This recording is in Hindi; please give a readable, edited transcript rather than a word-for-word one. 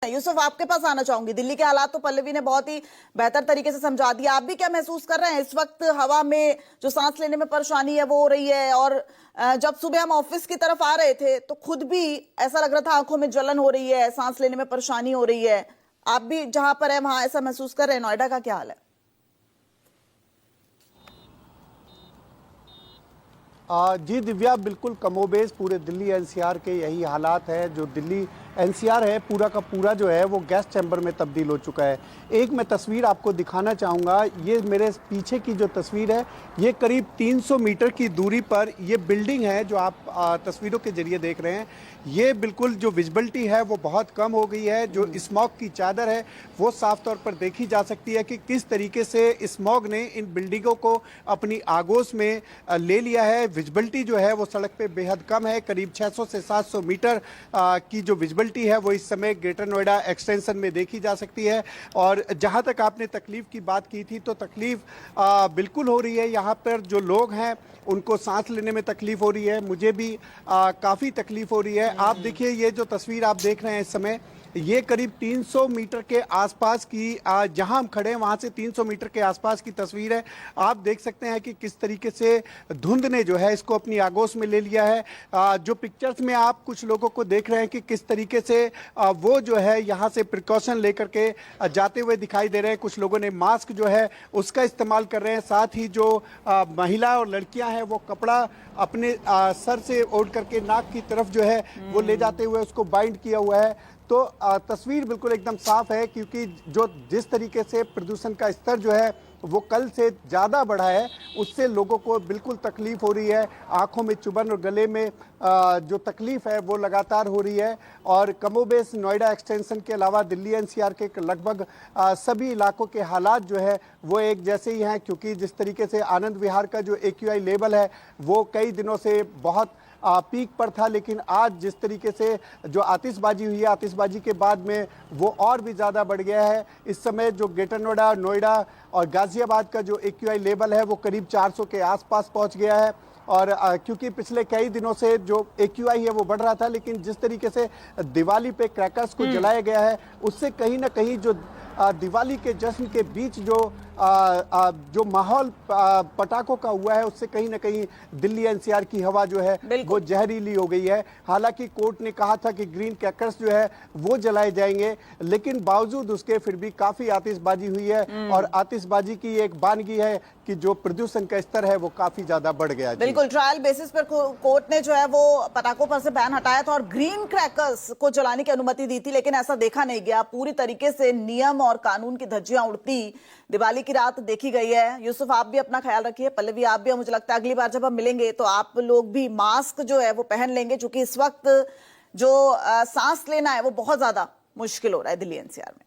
यूसुफ, आपके पास आना चाहूंगी। दिल्ली के हालात तो पल्लवी ने बहुत ही बेहतर तरीके से समझा दिया। आप भी क्या महसूस कर रहे हैं इस वक्त? हवा में जो सांस लेने में परेशानी है वो हो रही है, और जब सुबह हम ऑफिस की तरफ आ रहे थे तो खुद भी ऐसा लग रहा था, आंखों में जलन हो रही है, सांस लेने में परेशानी हो रही है। आप भी जहां पर है वहां ऐसा महसूस कर रहे हैं? नोएडा का क्या हाल है? जी दिव्या, बिल्कुल कमोबेश पूरे दिल्ली एनसीआर के यही हालात है। जो दिल्ली एनसीआर है पूरा का पूरा जो है वो गैस चैम्बर में तब्दील हो चुका है। एक मैं तस्वीर आपको दिखाना चाहूँगा। ये मेरे पीछे की जो तस्वीर है, ये करीब 300 मीटर की दूरी पर ये बिल्डिंग है जो आप तस्वीरों के जरिए देख रहे हैं। ये बिल्कुल जो विजिबिलिटी है वो बहुत कम हो गई है। जो स्मॉग की चादर है वो साफ तौर पर देखी जा सकती है कि किस तरीके से स्मॉग ने इन बिल्डिंगों को अपनी आगोश में ले लिया है। विजिबिलिटी जो है वो सड़क पे बेहद कम है। करीब 600 से 700 मीटर की जो विजिबिलिटी है वो इस समय ग्रेटर नोएडा एक्सटेंशन में देखी जा सकती है। और जहां तक आपने तकलीफ की बात की थी, तो तकलीफ बिल्कुल हो रही है। यहाँ पर जो लोग हैं उनको सांस लेने में तकलीफ हो रही है। मुझे भी काफ़ी तकलीफ हो रही है। आप देखिए, ये जो तस्वीर आप देख रहे हैं इस समय, ये करीब 300 मीटर के आसपास की, जहां हम खड़े हैं वहां से 300 मीटर के आसपास की तस्वीर है। आप देख सकते हैं कि किस तरीके से धुंध ने जो है इसको अपनी आगोश में ले लिया है। जो पिक्चर्स में आप कुछ लोगों को देख रहे हैं कि किस तरीके से वो जो है यहाँ से प्रिकॉशन लेकर के जाते हुए दिखाई दे रहे हैं। कुछ लोगों ने मास्क जो है उसका इस्तेमाल कर रहे हैं। साथ ही जो महिला और लड़कियां हैं वो कपड़ा अपने सर से ओढ़ करके नाक की तरफ जो है वो ले जाते हुए उसको बाइंड किया हुआ है। तो तस्वीर बिल्कुल एकदम साफ है, क्योंकि जिस तरीके से प्रदूषण का स्तर जो है वो कल से ज़्यादा बढ़ा है, उससे लोगों को बिल्कुल तकलीफ हो रही है। आंखों में चुभन और गले में जो तकलीफ है वो लगातार हो रही है। और कमोबेश नोएडा एक्सटेंशन के अलावा दिल्ली एनसीआर के लगभग सभी इलाकों के हालात जो है वो एक जैसे ही हैं, क्योंकि जिस तरीके से आनंद विहार का जो AQI लेवल है वो कई दिनों से बहुत पीक पर था, लेकिन आज जिस तरीके से जो आतिशबाजी हुई है, आतिशबाजी के बाद में वो और भी ज़्यादा बढ़ गया है। इस समय जो ग्रेटर नोएडा, नोएडा और गाजियाबाद का जो AQI लेवल है वो करीब 400 के आसपास पहुंच गया है। और क्योंकि पिछले कई दिनों से जो AQI है वो बढ़ रहा था, लेकिन जिस तरीके से दिवाली पे क्रैकर्स को जलाया गया है उससे कहीं ना कहीं जो दिवाली के जश्न के बीच जो माहौल पटाखों का हुआ है उससे कहीं ना कहीं दिल्ली एनसीआर की हवा जो है वो जहरीली हो गई है। हालांकि कोर्ट ने कहा था कि ग्रीन क्रैकर्स जो है वो जलाए जाएंगे, लेकिन बावजूद उसके फिर भी काफी आतिशबाजी हुई है। और आतिशबाजी की एक बानगी है कि जो प्रदूषण का स्तर है वो काफी ज्यादा बढ़ गया है। बिल्कुल, ट्रायल बेसिस पर कोर्ट ने जो है वो पटाखों पर से बैन हटाया था और ग्रीन क्रैकर्स को जलाने की अनुमति दी थी, लेकिन ऐसा देखा नहीं गया। पूरी तरीके से नियम और कानून की धज्जियां उड़ती दिवाली की रात देखी गई है। यूसुफ, आप भी अपना ख्याल रखिए। पल्लवी, आप भी, मुझे लगता है अगली बार जब हम मिलेंगे तो आप लोग भी मास्क जो है वो पहन लेंगे, क्योंकि इस वक्त जो सांस लेना है वो बहुत ज्यादा मुश्किल हो रहा है दिल्ली एनसीआर में।